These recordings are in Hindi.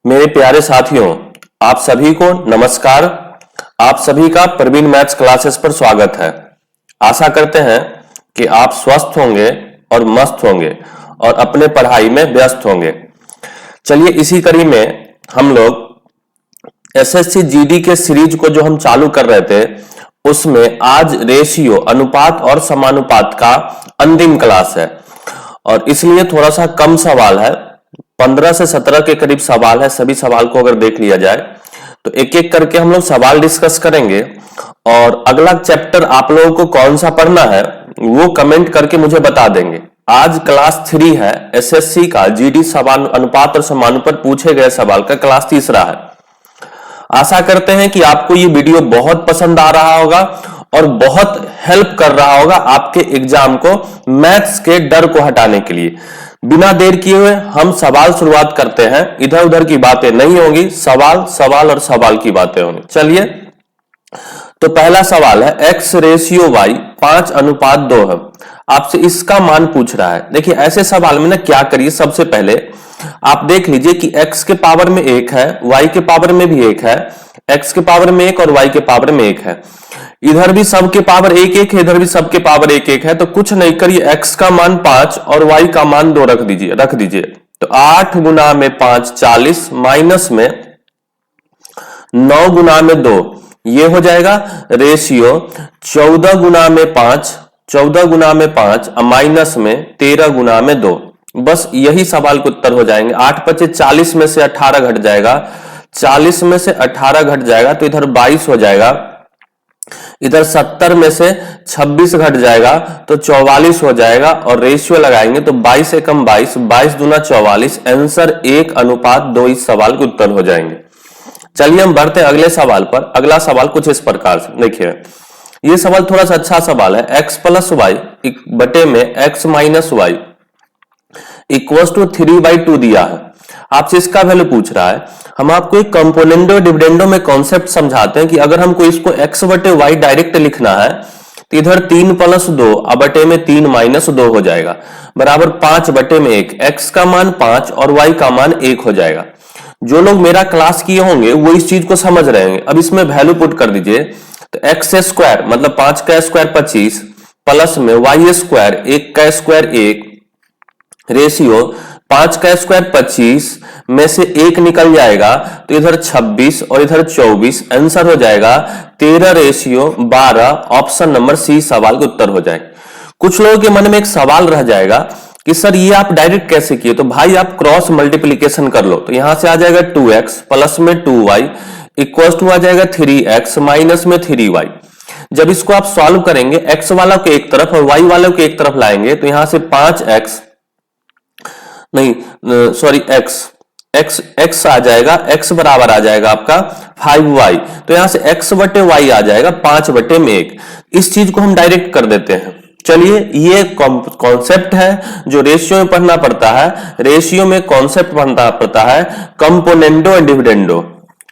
मेरे प्यारे साथियों, आप सभी को नमस्कार। आप सभी का प्रवीण मैथ्स क्लासेस पर स्वागत है। आशा करते हैं कि आप स्वस्थ होंगे और मस्त होंगे और अपने पढ़ाई में व्यस्त होंगे। चलिए इसी कड़ी में हम लोग एसएससी जीडी के सीरीज को जो हम चालू कर रहे थे उसमें आज रेशियो अनुपात और समानुपात का अंतिम क्लास है और इसलिए थोड़ा सा कम सवाल है। 15 से 17 के करीब सवाल है। सभी सवाल को अगर देख लिया जाए तो एक एक करके हम लोग सवाल डिस्कस करेंगे और अगला चैप्टर आप लोगों को कौन सा पढ़ना है वो कमेंट करके मुझे बता देंगे। आज क्लास 3 है एसएससी का जीडी सवाल अनुपात और समानुपात पर पूछे गए सवाल का क्लास तीसरा है। आशा करते हैं कि आपको ये वीडियो बहुत पसंद आ रहा होगा और बहुत हेल्प कर रहा होगा आपके एग्जाम को मैथ्स के डर को हटाने के लिए। बिना देर किए हुए हम सवाल शुरुआत करते हैं। इधर उधर की बातें नहीं होंगी, सवाल सवाल और सवाल की बातें होंगी। चलिए तो पहला सवाल है x रेशियो y 5:2 है। आपसे इसका मान पूछ रहा है। देखिए ऐसे सवाल में ना क्या करिए, सबसे पहले आप देख लीजिए कि x के पावर में 1 है, y के पावर में भी 1 है, x के पावर में 1 और y के पावर में 1 है। इधर भी सबके पावर 1-1 है, इधर भी सबके पावर 1-1 है। तो कुछ नहीं करिए, x का मान 5 और y का मान 2 रख दीजिए। तो 8 गुना में 5 40 माइनस में 9 गुना में 2 ये हो जाएगा रेशियो 14 गुना में 5 माइनस में 13 गुना में 2। बस यही सवाल के उत्तर हो जाएंगे। 8 पचे 40 में से 18 घट जाएगा, 40 में से 18 घट जाएगा तो इधर 22 हो जाएगा, इधर 70 में से 26 घट जाएगा तो 44 हो जाएगा और रेशियो लगाएंगे तो 22 एकम 22, 22 दूना 44, आंसर 1:2 इस सवाल के उत्तर हो जाएंगे। चलिए हम बढ़ते हैं अगले सवाल पर। अगला सवाल कुछ इस प्रकार से देखिए, ये सवाल थोड़ा सा अच्छा सवाल है। x प्लस वाई बटे में x minus Y equal to 3/2 दिया है। आपसे इसका वैल्यू पूछ रहा है। हम आपको एक कंपोनेंडो डिविडेंडो में कॉन्सेप्ट समझाते हैं कि अगर हमको इसको x बटे वाई डायरेक्ट लिखना है तो इधर 3 + 2 बटे में 3 - 2 हो जाएगा बराबर 5 बटे में 1। x का मान 5 और y का मान 1 हो जाएगा। जो लोग मेरा क्लास किए होंगे वो इस चीज को समझ रहे होंगे। अब इसमें वैल्यू पुट कर दीजिए तो x स्क्वायर मतलब 5 का स्क्वायर 25 प्लस में y स्क्वायर 1 का स्क्वायर 1 रेशियो 5 का स्क्वायर 25 में से 1 निकल जाएगा तो इधर 26 और इधर 24, आंसर हो जाएगा 13 रेशियो 12। ऑप्शन नंबर सी सवाल का उत्तर हो जाएगा। कुछ लोगों के मन में एक सवाल रह जाएगा कि सर ये आप डायरेक्ट कैसे किए? तो भाई आप क्रॉस मल्टीप्लीकेशन कर लो। तो यहां से आ जाएगा 2x प्लस में 2y इक्वल टू आ जाएगा 3x माइनस में 3y। जब इसको आप सॉल्व करेंगे x वाला को एक तरफ और y वाला को एक तरफ लाएंगे तो यहां से 5x नहीं सॉरी x आ जाएगा, x बराबर आ जाएगा आपका 5y। तो यहां से x बटे y आ जाएगा 5 बटे में 1। इस चीज को हम डायरेक्ट कर देते हैं। चलिए ये कॉन्सेप्ट है जो रेशियो में पढ़ना पड़ता है। रेशियो में कॉन्सेप्ट पढ़ना पड़ता है componendo and dividendo.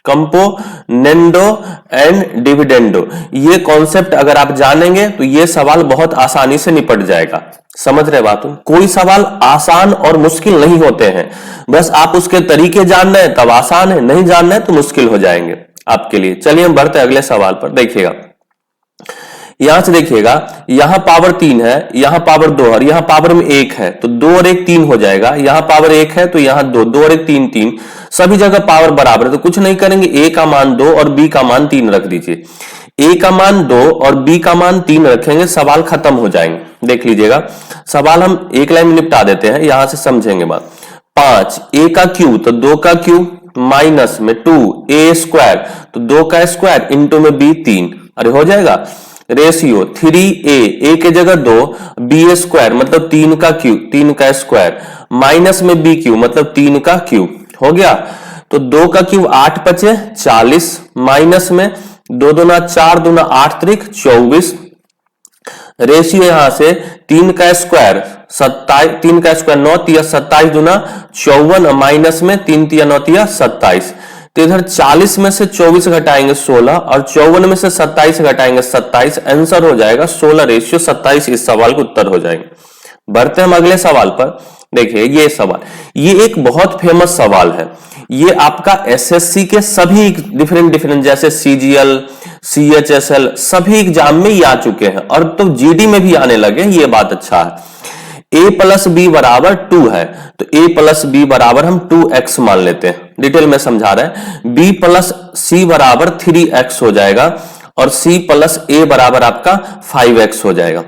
Componendo and dividendo ये कॉन्सेप्ट अगर आप जानेंगे तो ये सवाल बहुत आसानी से निपट जाएगा। समझ रहे बात? कोई सवाल आसान और मुश्किल नहीं होते हैं, बस आप उसके तरीके जान रहे हैं तब आसान है, नहीं जान रहे तो मुश्किल हो जाएंगे आपके लिए। चलिए हम बढ़ते अगले सवाल पर। देखिएगा यहां से देखिएगा, यहां पावर 3 है, यहां पावर 2 और यहां पावर में 1 है तो 2 और 1 3 हो जाएगा। यहां पावर 1 है तो यहां 2, 2 और 1 3, 3 सभी जगह पावर बराबर है। तो कुछ नहीं करेंगे, a का मान 2 और b का मान 3 रख दीजिए। a का मान 2 और b का मान 3 रखेंगे, सवाल खत्म हो जाएंगे। देख लीजिएगा सवाल हम एक लाइन में निपटा देते हैं, यहां से समझेंगे बात। 5 a का क्यूब तो 2 का क्यूब माइनस में 2 a स्क्वायर तो 2 का स्क्वायर इंटू में b 3। अरे हो जाएगा रेशियो 3a की जगह 2 b स्क्वायर मतलब 3 का क्यूब 3 का स्क्वायर माइनस में b क्यूब मतलब 3 का क्यूब हो गया। तो 2 का क्यूब 8 पचे 40 माइनस में 2 दूना 4 दूना 8 त्रिक 24 रेशियो यहां से 3 का स्क्वायर 27, 3 का स्क्वायर 9 तिया 27 दूना 54 माइनस में 3 तिया 9 तिया 27। तो इधर 40 में से 24 घटाएंगे 16 और 54 में से 27 घटाएंगे 27, आंसर हो जाएगा 16 रेशियो 27 इस सवाल का उत्तर हो जाएंगे। बढ़ते हम अगले सवाल पर। देखिए ये सवाल, ये एक बहुत फेमस सवाल है। ये आपका एसएससी के सभी डिफरेंट जैसे सीजीएल, सीएचएसएल सभी एग्जाम में ही आ चुके हैं और तो जीडी में भी आने लगे, ये बात अच्छा है। a प्लस बी बराबर 2 है, तो a प्लस बी बराबर हम 2x मान लेते हैं, डिटेल में समझा रहे हैं। b प्लस सी बराबर 3x हो जाएगा और c प्लस a बराबर आपका 5x हो जाएगा।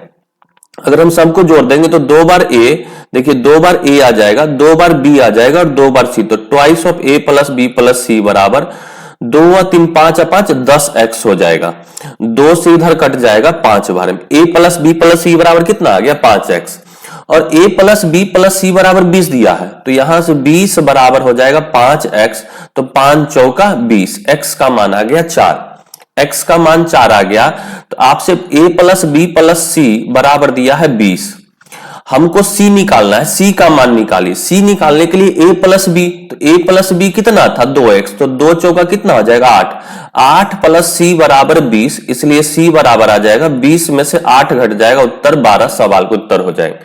अगर हम सबको जोड़ देंगे तो 2 बार a, देखिए 2 बार a आ जाएगा, 2 बार b आ जाएगा और 2 बार c, तो twice of a plus B plus C बराबर 2 और 3 5 और 5 10x हो जाएगा। 2 से इधर कट जाएगा 5 बार में। a plus B plus C बराबर कितना आ गया 5x और a plus B plus C बराबर 20 दिया है, तो यहां से 20 बराबर हो जाएगा 5x, तो 5 चौका 20, x का मान आ गया 4, x का मान 4 आ गया। तो आपसे a plus B plus C बराबर दिया है 20, हमको c निकालना है, c का मान निकालिए। c निकालने के लिए a प्लस बी, तो a प्लस बी कितना था 2x, तो 2 चौका कितना हो जाएगा 8, 8 प्लस c बराबर 20, इसलिए c बराबर आ जाएगा 20 में से 8 घट जाएगा, उत्तर 12 सवाल का उत्तर हो जाएगा।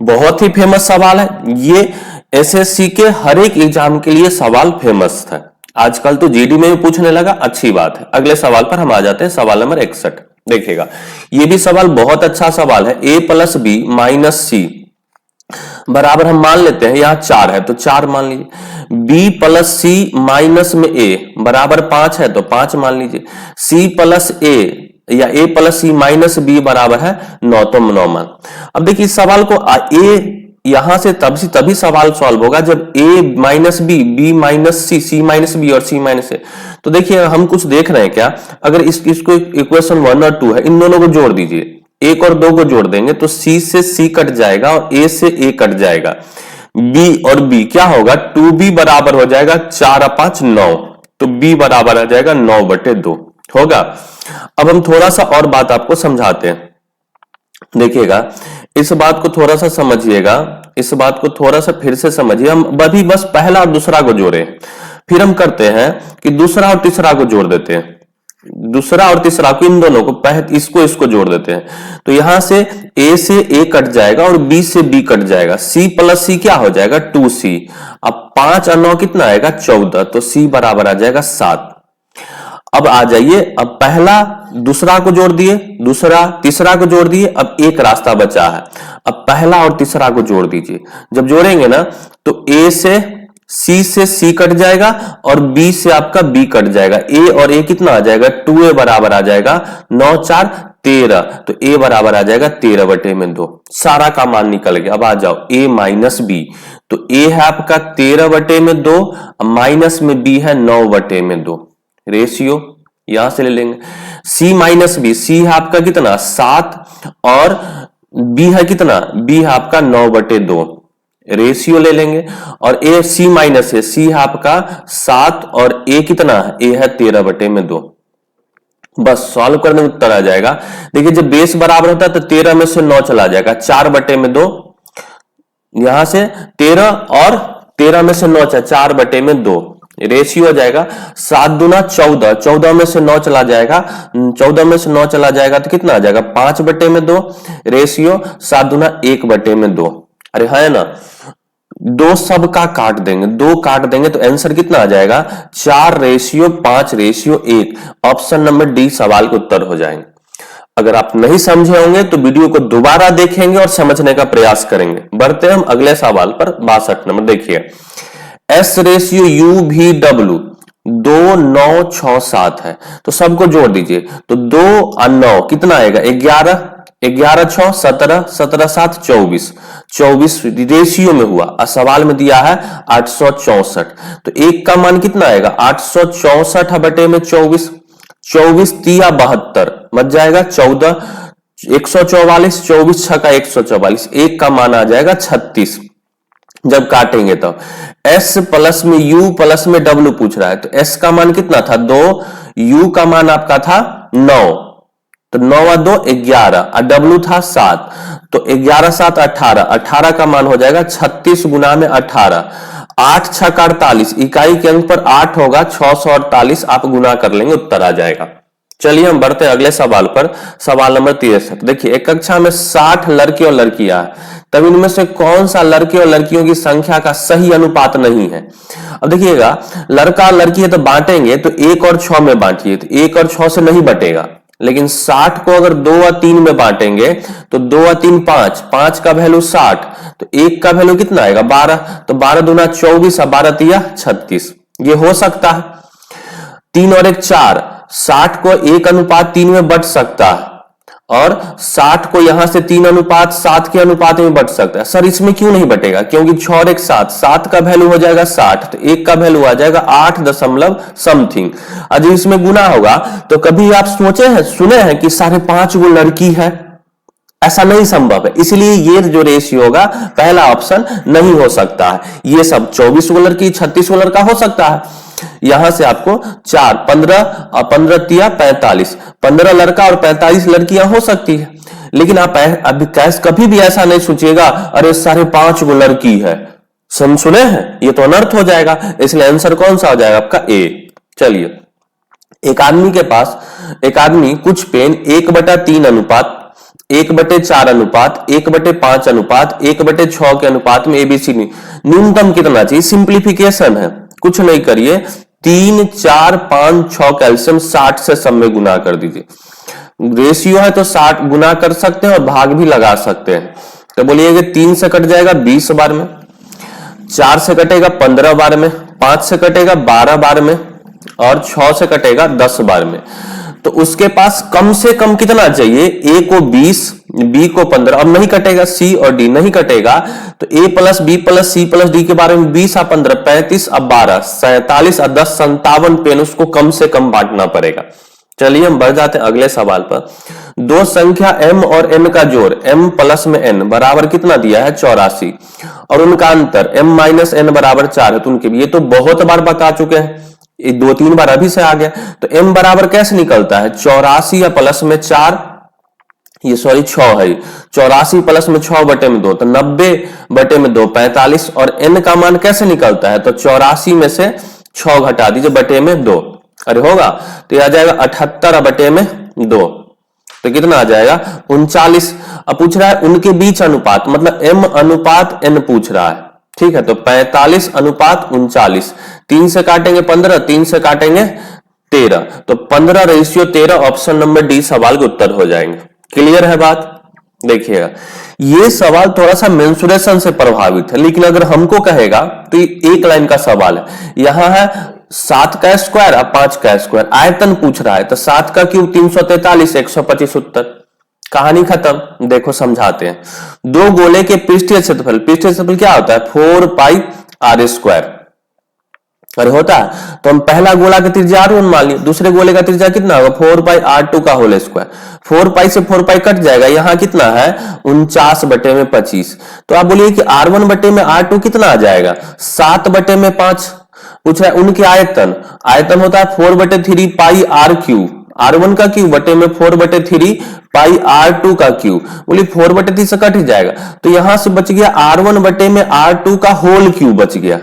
बहुत ही फेमस सवाल है ये, एसएससी के हर एक एग्जाम के लिए सवाल फेमस था, आजकल तो जीडी में भी पूछने लगा, अच्छी बात है। अगले सवाल पर हम आ जाते हैं, सवाल नंबर 61। देखिएगा ये भी सवाल बहुत अच्छा सवाल है। a प्लस बी माइनस सी बराबर हम मान लेते हैं, यहां 4 है तो 4 मान लीजिए। b प्लस सी माइनस में a बराबर 5 है तो 5 मान लीजिए। c प्लस a या a plus C minus B बराबर है 9, तो 9 मान। अब देखिए इस सवाल को a यहां से तभी सवाल सॉल्व होगा जब a minus B, B minus C, C minus B और सी माइनस ए। तो देखिए हम कुछ देख रहे हैं क्या, अगर इसको इक्वेशन 1 और 2 है, इन दोनों को जोड़ दीजिए, 1 और 2 को जोड़ देंगे तो c से c कट जाएगा और a से a कट जाएगा। b और b क्या होगा, 2b बराबर हो जाएगा 4 और 5 9, तो b बराबर आ जाएगा 9/2 होगा। अब हम थोड़ा सा और बात आपको समझाते हैं, देखिएगा इस बात को थोड़ा सा समझिएगा, इस बात को थोड़ा सा फिर से समझिए। हम अभी बस पहला और दूसरा को जोड़े, फिर हम करते हैं कि दूसरा और तीसरा को जोड़ देते हैं, दूसरा और तीसरा को, इन दोनों को इसको जोड़ देते हैं। तो यहां से a से a कट जाएगा और b से b कट जाएगा, c प्लस c क्या हो जाएगा 2c। अब 5 और 9 कितना आएगा 14, तो c बराबर आ जाएगा 7। अब आ जाइए, अब पहला दूसरा को जोड़ दिए, दूसरा तीसरा को जोड़ दिए, अब एक रास्ता बचा है, अब पहला और तीसरा को जोड़ दीजिए। जब जोड़ेंगे ना तो a से c कट जाएगा और b से आपका b कट जाएगा, a और a कितना आ जाएगा 2a बराबर आ जाएगा 9 4 13, तो a बराबर आ जाएगा 13/2, सारा का मान निकल गया। अब आ जाओ a माइनस b, तो a है आपका 13/2, माइनस में b है 9/2, रेशियो यहां से ले लेंगे। c माइनस बी, c है आपका कितना 7 और b है कितना, b है आपका 9/2, रेशियो ले लेंगे। और a c माइनस है, c है आपका 7 और a कितना है, a है 13/2। बस सॉल्व करने में उत्तर आ जाएगा। देखिए जब बेस बराबर होता है तो 13 में से 9 चला जाएगा, 4/2, यहां से 13 और 13 में से 9 4/2, रेशियो हो जाएगा 7 दूना 14, 14 में से 9 चला जाएगा, 14 में से 9 चला जाएगा तो कितना आ जाएगा 5/2, रेशियो 7 दूना 1/2। अरे है ना, 2 सबका काट देंगे, 2 काट देंगे तो आंसर कितना आ जाएगा 4:5:1। ऑप्शन नंबर डी सवाल का उत्तर हो जाएंगे। अगर आप नहीं समझे होंगे तो वीडियो को दोबारा देखेंगे और समझने का प्रयास करेंगे। बढ़ते हम अगले सवाल पर, 62 नंबर। देखिए S/U/V/W 2 9 6 7 है, तो सबको जोड़ दीजिए, तो 2 और 9 कितना आएगा 11, 11 6 17, 17 7 24, 24 रेशियो में हुआ और सवाल में दिया है 864, तो एक का मान कितना आएगा 864/24, 24 तिया 72 बच जाएगा 14, 144, 24 6 का 144, एक का मान आ जाएगा 36। जब काटेंगे तो S प्लस में U प्लस में W पूछ रहा है, तो S का मान कितना था 2, U का मान आपका था 9, तो 9 और 2 11 और W था 7, तो 11 7 18, 18 का मान हो जाएगा 36 गुना में 18, 8 6 का 48, इकाई के अंक पर 8 होगा 648, आप गुना कर लेंगे उत्तर आ जाएगा। चलिए हम बढ़ते हैं अगले सवाल पर। सवाल नंबर 63। देखिए, एक कक्षा में 60 लड़के और लड़कियां हैं, तब इनमें से कौन सा लड़के और लड़कियों की संख्या का सही अनुपात नहीं है। अब देखिएगा, लड़का और लड़की है तो बांटेंगे तो 1 और 6 में बांटिए, तो 1 और 6 से नहीं बटेगा। लेकिन 60 को अगर 2 और 3 में बांटेंगे तो 2 और 3 5, 5 का वैल्यू 60, तो 1 का वैल्यू कितना आएगा 12, तो 12 दूना 24 और 12 तिया 36। ये हो सकता है। 3 और 1 4, 60 को 1:3 में बट सकता है, और 60 को यहां से 3:7 के अनुपात में बट सकता है। सर इसमें क्यों नहीं बटेगा, क्योंकि 6 और 1 7, 7 का वैल्यू हो जाएगा 60, तो 1 का वैल्यू आ जाएगा 8 दशमलव समथिंग। अगर इसमें गुना होगा तो कभी आप सोचे हैं, सुने हैं कि 5.5 गो लड़की है? ऐसा नहीं संभव है। इसलिए ये जो रेशियो होगा, पहला ऑप्शन नहीं हो सकता है। ये सब 24 गो लड़की 36 गो लड़का हो सकता है। यहां से आपको 4 15 और 15 तिया 45, 15 लड़का और 45 लड़कियां हो सकती है। लेकिन आप अभी कभी भी ऐसा नहीं सोचिएगा अरे 5.5 गो लड़की है, सुने हैं, ये तो अनर्थ हो जाएगा। इसलिए आंसर कौन सा हो जाएगा आपका ए। चलिए, एक आदमी कुछ पेन 1/3 अनुपात, 1/4 अनुपात, 1/5 अनुपात, 1/6 के अनुपात में एबीसी न्यूनतम कितना चाहिए। सिंप्लीफिकेशन है, कुछ नहीं करिए, 3 4 5 6 कैल्शियम 60 से सब में गुना कर दीजिए। रेशियो है तो 60 गुना कर सकते हैं और भाग भी लगा सकते हैं। तो बोलिए 3 से कट जाएगा 20 बार में, 4 से कटेगा 15 बार में, 5 से कटेगा 12 बार में, और 6 से कटेगा 10 बार में। तो उसके पास कम से कम कितना चाहिए, ए को 20, बी को 15, अब नहीं कटेगा, सी और डी नहीं कटेगा, तो A plus B plus C plus D के बारे में 20 और 15 35 और 12 47 और 10 57 पेन उसको कम से कम बांटना पड़ेगा। चलिए हम बढ़ जाते हैं अगले सवाल पर। दो संख्या m और n का जोड़ m प्लस में n बराबर कितना दिया है 84, और उनका अंतर m माइनस n बराबर 4 है। तो उनके ये तो बहुत बार बता चुके हैं, 2-3 बार अभी से आ गया। तो m बराबर कैसे निकलता है 84 या प्लस में 4, ये सॉरी 6 है, 84 प्लस में 6/2 तो 90/2 45, और n का मान कैसे निकलता है, तो 84 में से 6 घटा दीजिए बटे में 2, अरे होगा तो आ जाएगा 78/2, तो कितना आ जाएगा 39। अब पूछ रहा है उनके बीच अनुपात, मतलब m अनुपात n पूछ रहा है, ठीक है। तो 45:39, 3 से काटेंगे 15, 3 से काटेंगे 13, तो 15:13 ऑप्शन नंबर डी सवाल के उत्तर हो जाएंगे। क्लियर है बात। देखिएगा, ये सवाल थोड़ा सा मेंसुरेशन से प्रभावित है, लेकिन अगर हमको कहेगा तो ये एक लाइन का सवाल है। यहां है 7 का स्क्वायर और 5 का स्क्वायर, आयतन पूछ रहा है, तो 7 का क्यूब 343, 125 उत्तर, कहानी खत्म। देखो समझाते हैं। दो गोले के पृष्ठीय क्षेत्रफल क्या होता है 4 पाई आर स्क्वायर, अरे होता है। तो हम पहला गोला का त्रिज्या r1 मान लिया, दूसरे गोले का त्रिज्या कितना होगा 4 पाई r2 का होल स्क्वायर। 4 पाई से 4 पाई कट जाएगा, यहां कितना है 49/25। तो आप बोलिए कि r1 बटे में r2 कितना आ जाएगा 7/5। पूछ रहा है उनके आयतन होता है 4/3 पाई r क्यूब, r1 का क्यूब बटे में 4/3 पाई r2 का क्यूब। बोलिए 4/3 से कट जाएगा, तो यहां से बच गया r1 बटे में r2 का होल क्यूब बच गया।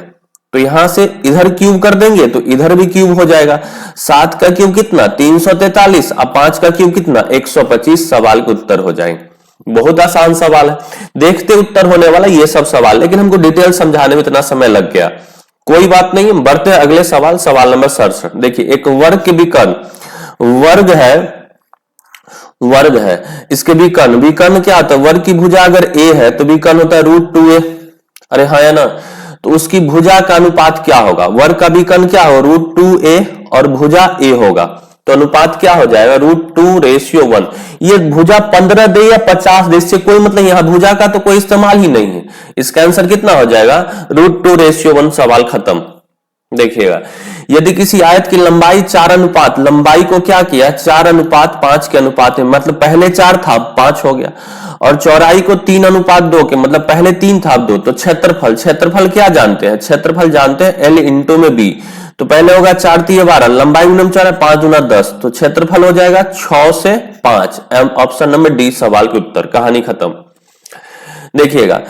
तो यहां से इधर क्यूब कर देंगे तो इधर भी क्यूब हो जाएगा। 7 का क्यूब कितना 343, और 5 का क्यूब कितना 125, सवाल के उत्तर हो जाएंगे। बहुत आसान सवाल है, देखते उत्तर होने वाला ये सब सवाल, लेकिन हमको डिटेल समझाने में इतना समय लग गया। कोई बात नहीं, बढ़ते हैं अगले सवाल, सवाल नंबर 67। देखिए, एक वर्ग के विकर्ण वर्ग है, इसके विकर्ण क्या होता है, वर्ग की भुजा अगर a है तो विकर्ण होता है √2a, अरे हाँ है ना। तो उसकी भुजा का अनुपात क्या होगा, वर्ग का विकर्ण क्या होगा √2a और भुजा a होगा, तो अनुपात क्या हो जाएगा √2:1। ये भुजा 15 दे या 50 दे, इससे कोई मतलब, यहाँ भुजा का तो कोई इस्तेमाल ही नहीं है। इसका आंसर कितना हो जाएगा √2:1, सवाल खत्म। देखिएगा, यदि किसी आयत की लंबाई 4 अनुपात, लंबाई को क्या किया 4:5 के अनुपात में, मतलब पहले 4 था 5 हो गया, और चौड़ाई को 3:2 के, मतलब पहले 3 था 2, तो क्षेत्रफल क्या जानते हैं, क्षेत्रफल जानते हैं L इंटू में B। तो पहले होगा 4 3 12, लंबाई 4 5 दूना 10, तो क्षेत्रफल हो जाएगा 6 से 5, ऑप्शन नंबर डी सवाल के उत्तर, कहानी खत्म। देखिएगा,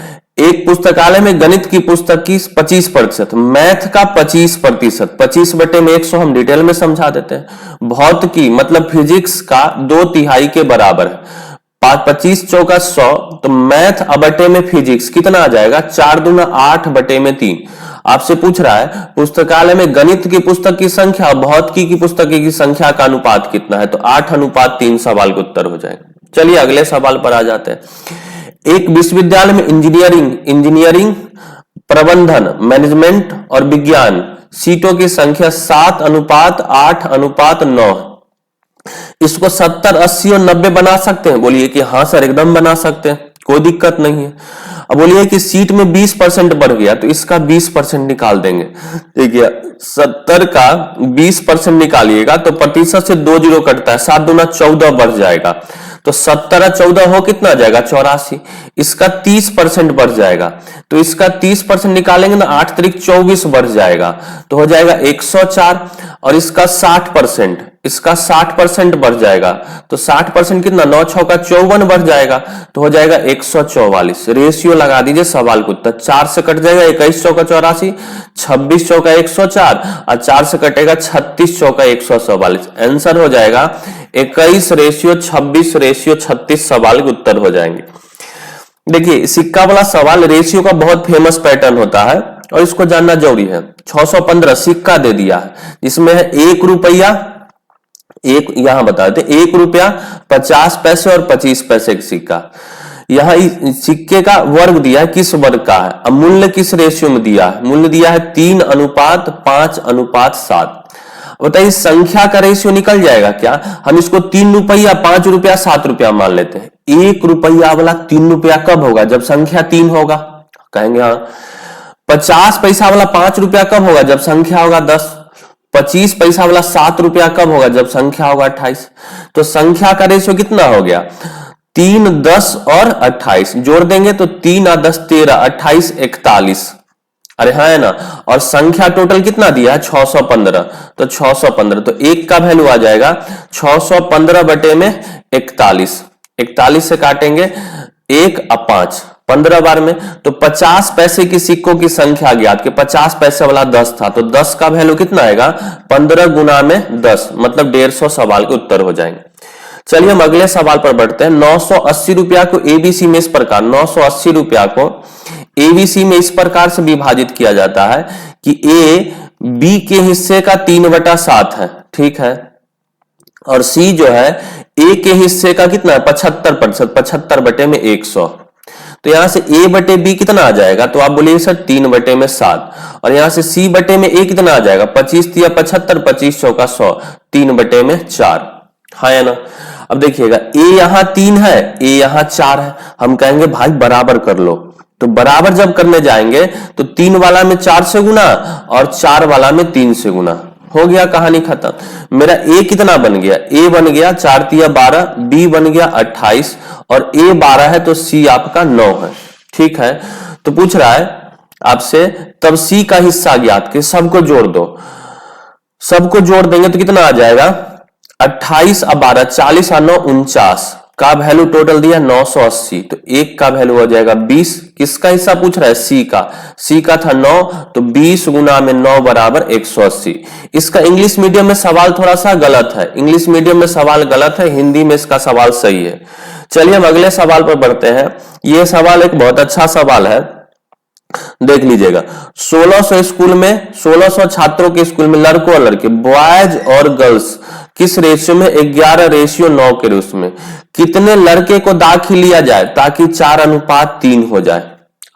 एक पुस्तकालय में गणित की पुस्तक की 25%, मैथ का 25%, 25/100 हम डिटेल में समझा देते हैं। भौतिकी मतलब फिजिक्स का 2/3 के बराबर है। 25 चौका 100, तो मैथ बटे में फिजिक्स कितना आ जाएगा, 4 दूना 8/3। आपसे पूछ रहा है पुस्तकालय में गणित की पुस्तक की संख्या और भौतिकी की पुस्तक की संख्या का अनुपात कितना है, तो 8:3 सवाल का उत्तर हो जाएगा। चलिए अगले सवाल पर आ जाते हैं। एक विश्वविद्यालय में इंजीनियरिंग, प्रबंधन, मैनेजमेंट और विज्ञान सीटों की संख्या 7:8:9। इसको 70, 80 और 90 बना सकते हैं? बोलिए कि हाँ सर एकदम बना सकते हैं, कोई दिक्कत नहीं है। अब बोलिए कि सीट में 20% बढ़ गया, तो इसका 20% निकाल देंगे। देखिए 70 का 20% निकालिएगा तो प्रतिशत से 2 जीरो कटता है, 7 दूना 14 बढ़ जाएगा, तो 70 14 हो कितना आ जाएगा, 84। इसका 30% बढ़ जाएगा, तो इसका 30% निकालेंगे ना, 8 त्रिक 24 बढ़ जाएगा, तो हो जाएगा 104। और इसका 60% बढ़ जाएगा, तो 60% कितना, 9 छौका 54 बढ़ जाएगा, तो हो जाएगा 144। रेशियो लगा दीजिए सवाल को उत्तर, 4 से कट जाएगा 21 चौका 84, 26 चौका 104 और 4 से कटेगा 36 चौका 144। आंसर हो जाएगा 21:26:36 सवाल के उत्तर हो जाएंगे। देखिए सिक्का वाला सवाल रेशियो का बहुत फेमस पैटर्न होता है और इसको जानना जरूरी है। 615 सिक्का दे दिया है, जिसमें है 1 रुपया, एक यहां बता देते 1 रुपया 50 पैसे और 25 पैसे का सिक्का। यहां सिक्के का वर्ग दिया है, किस वर्ग का है। अब मूल्य किस रेशियो में दिया है, मूल्य दिया है 3:5:7। बताइए संख्या का रेशियो निकल जाएगा क्या। हम इसको 3 रुपया 5 रुपया 7 रुपया मान लेते हैं। 1 रुपया वाला 3 रुपया कब होगा, जब संख्या 3 होगा, कहेंगे हाँ। 50 पैसा वाला 5 रुपया कब होगा, जब संख्या होगा 10। 25 पैसा वाला 7 रुपया कब होगा, जब संख्या होगा 28। तो संख्या का रेशियो कितना हो गया, 3, 10 और 28 जोड़ देंगे तो 3 और 10 13, 28 41। अरे हाँ है ना। और संख्या टोटल कितना दिया है, 615, तो 615, तो 1 का वैल्यू आ जाएगा 615/41। 41 से काटेंगे 1 और 5, 15 बार में, तो 50 पैसे की सिक्कों की संख्या ज्ञात, कि 50 पैसे वाला 10 था, तो 10 का वैल्यू कितना आएगा, 15 गुना में 10, मतलब 150 सवाल के उत्तर हो जाएंगे। चलिए हम अगले सवाल पर बढ़ते हैं। 980 रुपया को एबीसी में इस प्रकार, 980 रुपया को एबीसी में इस प्रकार से विभाजित किया जाता है कि ए बी के हिस्से का 3/7 है, ठीक है, और सी जो है ए के हिस्से का कितना है, 75%, 75/100। तो यहां से ए बटे बी कितना आ जाएगा, तो आप बोलिए सर 3/7, और यहां से सी बटे में ए कितना आ जाएगा, 25 या 75, 25 चौका 100, 3/4, हाँ है ना। अब देखिएगा ए यहां 3 है, ए यहां 4 है, हम कहेंगे भाई बराबर कर लो। तो बराबर जब करने जाएंगे तो 3 वाला में 4 से गुना और 4 वाला में 3 से गुना, हो गया कहानी खत्म। मेरा ए कितना बन गया, ए बन गया 4 तिया 12, बी बन गया 28 और ए 12 है, तो सी आपका 9 है, ठीक है। तो पूछ रहा है आपसे तब सी का हिस्सा ज्ञात, के सबको जोड़ दो, सबको जोड़ देंगे तो कितना आ जाएगा, 28 और 12, 40 और 9 49 का वैल्यू टोटल दिया 980, तो 1 का वैल्यू हो जाएगा 20। किसका हिस्सा पूछ रहा है, सी का, सी का था 9, तो 20 गुना में 9 बराबर 180। इसका इंग्लिश मीडियम में सवाल थोड़ा सा गलत है, इंग्लिश मीडियम में सवाल गलत है, हिंदी में इसका सवाल सही है। चलिए हम अगले सवाल पर बढ़ते हैं। यह सवाल एक बहुत अच्छा सवाल है, देख लीजिएगा। 1600 स्कूल में, 1600 छात्रों के स्कूल में लड़कों और लड़के, बॉयज और गर्ल्स किस रेशियो में, 11:9 के रूप में कितने लड़के को दाखिल लिया जाए ताकि 4:3 हो जाए।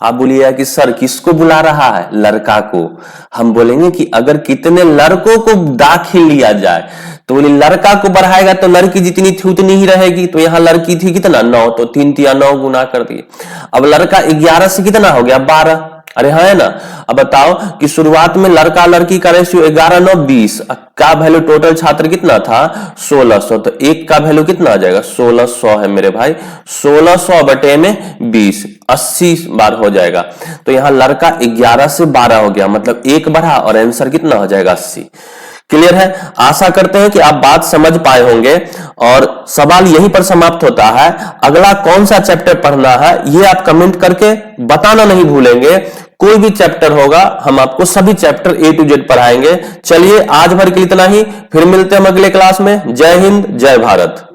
आप बोलिएगा कि सर किसको बुला रहा है, लड़का को। हम बोलेंगे कि अगर कितने लड़कों को दाखिल लिया जाए, तो बोले लड़का को बढ़ाएगा तो लड़की जितनी थी उतनी ही रहेगी, तो यहां लड़की थी कितना 9, तो 3 तिया 9 गुना कर दिए। अब लड़का 11 से कितना हो गया 12, अरे हाँ है ना। अब बताओ कि शुरुआत में लड़का लड़की का रेशियो 11:9 20 का वैल्यू टोटल छात्र कितना था 1600, तो 1 का वैल्यू कितना आ जाएगा 1600 है मेरे भाई, 1600 बटे में 20 80 बार हो जाएगा। तो यहां लड़का 11 से 12 हो गया, मतलब 1 बढ़ा और आंसर कितना हो जाएगा 80। क्लियर है? आशा करते हैं कि आप बात समझ पाए होंगे और सवाल यहीं पर समाप्त होता है। अगला कौन सा चैप्टर पढ़ना है ये आप कमेंट करके बताना नहीं भूलेंगे। कोई भी चैप्टर होगा हम आपको सभी चैप्टर A to Z पढ़ाएंगे। चलिए आज भर के लिए इतना ही, फिर मिलते हैं हम अगले क्लास में। जय हिंद, जय भारत।